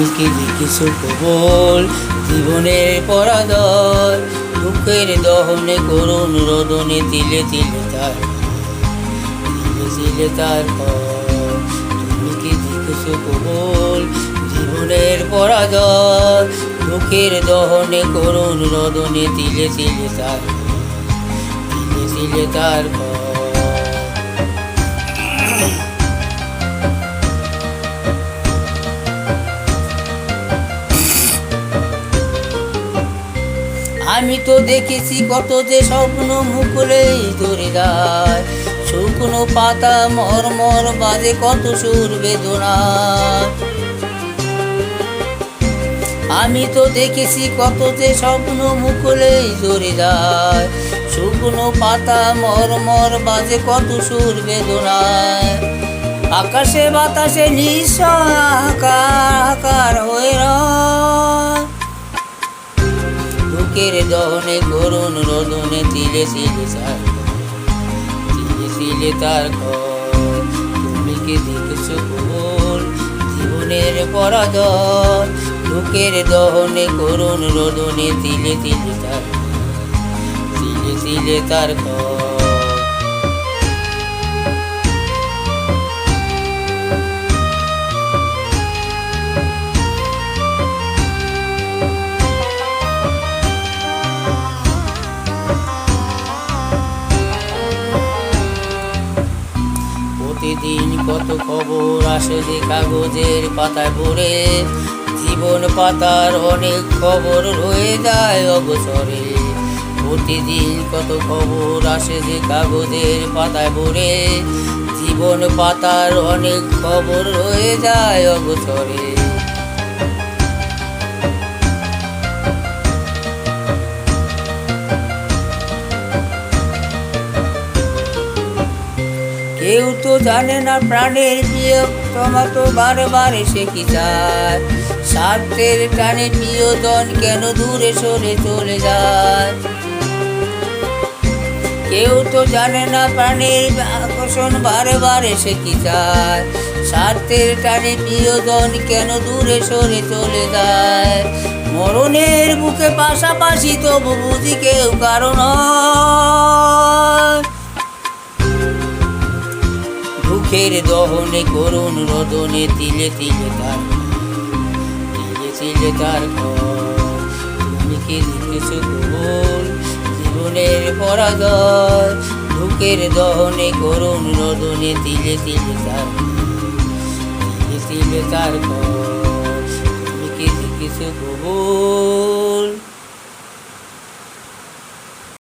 তুমি কি দেখিছো কবল জীবনের পরাজয়, দুঃখের দহনে করুণ রোদনে তিলে তিলে তার তিলে তার ফল। তুমি কি দেখিছো কবল জীবনের পরাজয়, দুঃখের দহনে করুণ রোদনে তিলে তিলে তার ফল। আমি তো দেখেছি কত যে স্বপ্ন মুকুলেই ধরে যায়, শুকনো পাতা মরমর বাজে কত সুর বেদনা। আমি তো দেখেছি কত যে স্বপ্ন মুকুলেই ধরে যায়, শুকনো পাতা মরমর বাজে কত সুর বেদনায়। আকাশে বাতাসে নিঃস্বাকার হয়ে রয়, দুঃখের দহনে করুণ রোদনে তিলে তিলে তার ঘর। তুমি কি দেখেছো কবল জীবনের পরাজয়, দুঃখের দহনে করুণ রোদনে তিলে তিলে তার ঘর। প্রতিদিন কত খবর আসে যে কাগজের পাতায় ভরে, জীবন পাতার অনেক খবর রয়ে যায় অবসরে। প্রতিদিন কত খবর আসে যে কাগজের পাতায় ভরে, জীবন পাতার অনেক খবর রয়ে যায় অবসরে। কেউ তো জানে না প্রাণের বিয়োগ, তোমার তো বারবার এসে কি চায়, স্বার্থের টানে প্রিয়জন কেন দূরে সরে চলে যায়। কেউ তো জানে না প্রাণের আকর্ষণ বারবার এসে কি চায়, স্বার্থের টানে প্রিয়জন কেন দূরে সরে চলে যায়। মরণের বুকে পাশাপাশি তবু বুঝি কেউ কারণ দুঃখের দহনে করুণ রোদনে তিলে তিলে তার ঘর। তুমি কি দেখেছো কবল জীবনের পরাজয়, দুঃখের দহনে করুণ রোদনে তিলে তিলে তার ঘর। তুমি কি দেখেছো কবল।